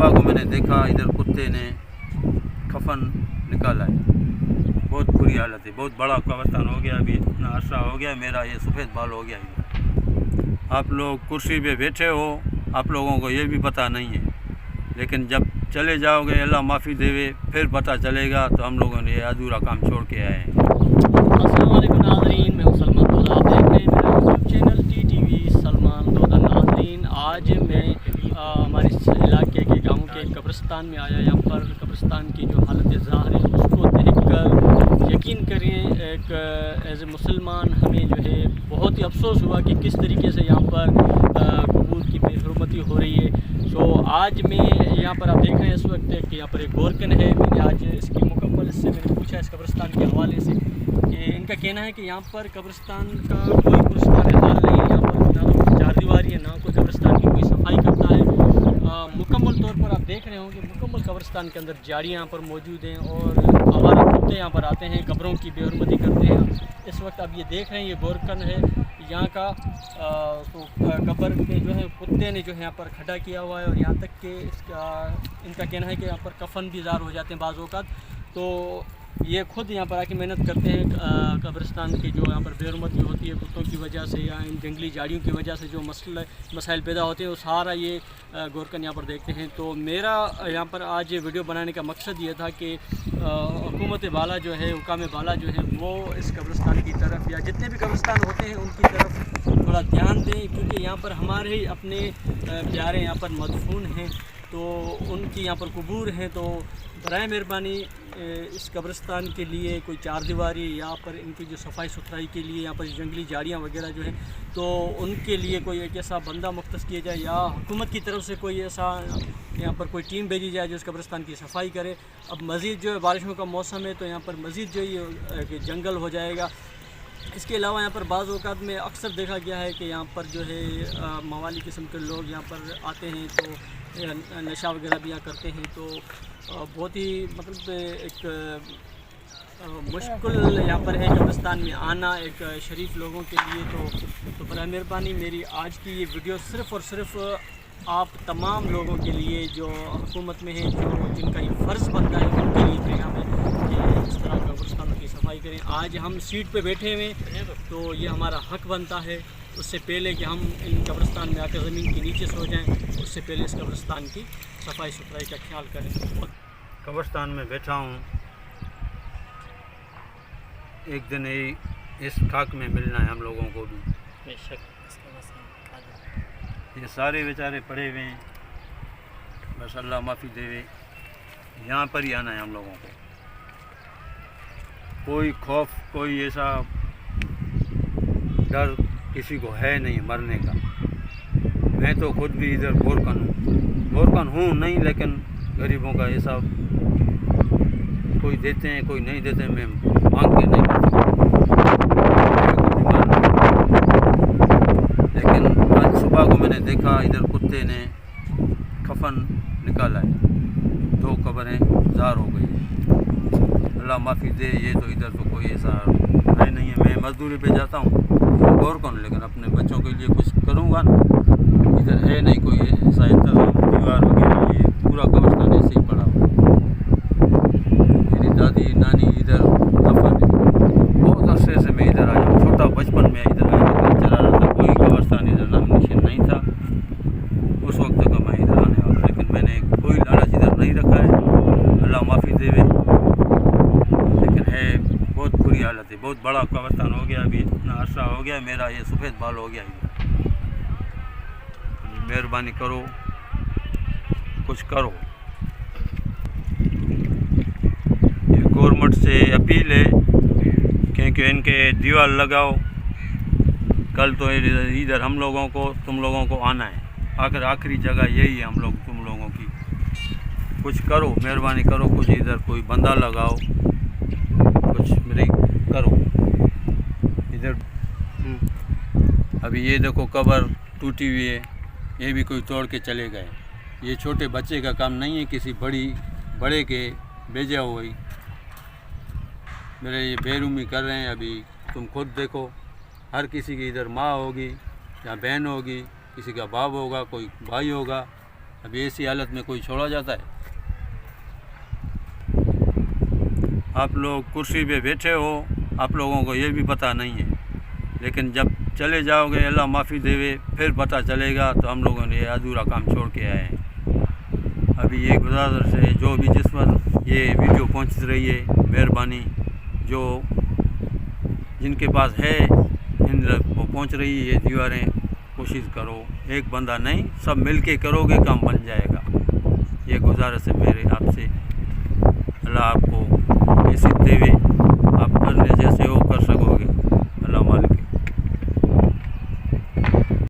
सुबह को मैंने देखा इधर कुत्ते ने कफन निकाला है। बहुत बुरी हालत है, बहुत बड़ा कब्रिस्तान हो गया। अभी इतना अर्सा हो गया मेरा ये सफ़ेद बाल हो गया इधर। आप लोग कुर्सी पे बैठे हो, आप लोगों को ये भी पता नहीं है, लेकिन जब चले जाओगे अल्लाह माफ़ी देवे फिर पता चलेगा। तो हम लोगों ने ये अधूरा काम छोड़ के आए हैं। अस्सलाम वालेकुम नाज़रीन, मैं हूं सलमान दोदा। आप देख रहे हैं मेरा YouTube channel TTV Salman Doda. नाज़रीन, आज मैं हमारे इलाके के गांव के कब्रिस्तान में आया। यहाँ पर कब्रिस्तान की जो हालत ज़ाहिर है उसको देखकर यकीन करें एक एज ए मुसलमान हमें जो है बहुत ही अफसोस हुआ कि किस तरीके से यहाँ पर कबूर की बेहुरमती हो रही है। तो आज मैं यहाँ पर आप देख रहे हैं इस वक्त कि यहाँ पर एक गोरकन है। मैंने आज इसकी मुकम्मल इससे मैंने पूछा इस कब्रिस्तान के हवाले से कि इनका कहना है कि यहाँ पर कब्रिस्तान का कोई पुरस्कार हाल नहीं है। यहाँ पर ना तो चार दीवारी है, ना कोई कब्रिस्तान की कोई सफाई करता है। मुकम्मल तौर पर आप देख रहे होंगे मुकम्मल कब्रिस्तान के अंदर जाड़ियाँ यहाँ पर मौजूद हैं और आवारा कुत्ते यहाँ पर आते हैं, कब्रों की बेहुरमती करते हैं। इस वक्त आप ये देख रहे हैं ये गोरकन है यहाँ का। तो कब्र में जो है कुत्ते ने जो है यहाँ पर खड़ा किया हुआ है और यहाँ तक कि इनका कहना है कि यहाँ पर कफन भी ज़ार हो जाते हैं बाज़ औक़ात। तो ये खुद यहाँ पर आके मेहनत करते हैं। कब्रिस्तान की जो यहाँ पर बेहुरमती होती है कुत्तों की वजह से या इन जंगली झाड़ियों की वजह से जो मसाइल पैदा होते हैं वो सारा ये गोरकन यहाँ पर देखते हैं। तो मेरा यहाँ पर आज ये वीडियो बनाने का मकसद ये था कि हुकूमत बाला जो है, हुकाम बाला जो है वो इस कब्रिस्तान की तरफ या जितने भी कब्रिस्तान होते हैं उनकी तरफ थोड़ा ध्यान दें, क्योंकि यहाँ पर हमारे ही अपने प्यारे यहाँ पर मदफून हैं, तो उनकी यहाँ पर कबूर हैं। तो बराए मेहरबानी इस कब्रिस्तान के लिए कोई चार दीवारी यहाँ पर इनकी जो सफाई सुथराई के लिए यहाँ पर जंगली झाड़ियाँ वगैरह जो है तो उनके लिए कोई एक ऐसा बंदा मुख्तस किया जाए या हुकूमत की तरफ से कोई ऐसा यहाँ पर कोई टीम भेजी जाए जो इस कब्रिस्तान की सफाई करे। अब मज़ीद जो है बारिशों का मौसम है तो यहाँ पर मज़ीद जो है जंगल हो जाएगा। इसके अलावा यहाँ पर बाज़ औक़ात में अक्सर देखा गया है कि यहाँ पर जो है मवाली किस्म के लोग यहाँ पर आते हैं तो नशा वगैरह भी यहाँ करते हैं। तो बहुत ही मतलब एक मुश्किल यहाँ पर है कब्रिस्तान में आना एक शरीफ लोगों के लिए। तो बराए मेहरबानी मेरी आज की ये वीडियो सिर्फ़ और सिर्फ आप तमाम लोगों के लिए जो हुकूमत में हैं, जो जिनका ये फ़र्ज़ बनता है उनके लिए पैगाम है कि इस तरह कब्रिस्तानों की सफाई करें। आज हम सीट पे बैठे हुए हैं तो ये हमारा हक बनता है उससे पहले कि हम इन कब्रिस्तान में आकर ज़मीन के नीचे सो जाएं, उससे पहले इस कब्रिस्तान की सफाई सुथराई का ख्याल करें। कब्रिस्तान में बैठा हूँ, एक दिन इस खाक में मिलना है हम लोगों को भी। बेशक ये सारे बेचारे पड़े हुए हैं, बस अल्लाह माफ़ी देवे। यहाँ पर ही आना है हम लोगों को। कोई खौफ, कोई ऐसा डर किसी को है नहीं मरने का। मैं तो खुद भी इधर गोरकन हूँ नहीं, लेकिन गरीबों का ऐसा कोई देते हैं कोई नहीं देते, मैं मांग के नहीं करता। लेकिन आज सुबह को मैंने देखा इधर कुत्ते ने कफन निकाला है, 2 कब्रें ज़ार हो गई। अल्लाह माफ़ी दे। ये तो इधर तो कोई ऐसा है नहीं है। मैं मजदूरी पे जाता हूँ गोरकन, लेकिन अपने बच्चों के लिए कुछ करूँगा ना। इधर है नहीं कोई ऐसा इंतजाम, दीवार वगैरह, ये पूरा कब्रिस्तान ऐसे ही पड़ा हुआ। मेरी दादी नानी इधर दफन है। बहुत अरसे से मैं इधर आया हूँ, छोटा बचपन में इधर आया था, चला रहा था, कोई कब्रिस्तान इधर नाम निशान नहीं था उस वक्त तक मैं इधर आने वाला। लेकिन मैंने कोई लालच इधर नहीं रखा है, अल्लाह माफ़ी देवे। लेकिन है बहुत बुरी हालत है, बहुत बड़ा कब्रिस्तान हो गया। अभी इतना अर्सा हो गया मेरा ये सफ़ेद बाल हो गया इधर। मेहरबानी करो, कुछ करो। ये गवर्नमेंट से अपील है क्योंकि इनके दीवार लगाओ। कल तो इधर हम लोगों को तुम लोगों को आना है, आखिरी जगह यही है हम लोग तुम लोगों की। कुछ करो, मेहरबानी करो, कुछ इधर कोई बंदा लगाओ, कुछ मेरी करो इधर। अभी ये देखो कब्र टूटी हुई है, ये भी कोई तोड़ के चले गए। ये छोटे बच्चे का काम नहीं है, किसी बड़े के भेजा हुआ ही मेरे ये बेरूमी कर रहे हैं। अभी तुम खुद देखो, हर किसी की इधर माँ होगी या बहन होगी, किसी का बाप होगा, कोई भाई होगा, अभी ऐसी हालत में कोई छोड़ा जाता है? आप लोग कुर्सी पे बैठे हो, आप लोगों को ये भी पता नहीं है, लेकिन जब चले जाओगे अल्लाह माफ़ी देवे फिर पता चलेगा। तो हम लोगों ने ये अधूरा काम छोड़ के आए हैं। अभी ये गुजारिश है, जो भी जिस पर ये वीडियो पहुंच रही है, मेहरबानी जो जिनके पास है इन को पहुंच रही है ये दीवारें, कोशिश करो, एक बंदा नहीं सब मिल के करोगे काम बन जाएगा। ये गुजारिश है मेरे आपसे। अल्लाह आपको ऐसी देवे, आप करने जैसे हो कर सको।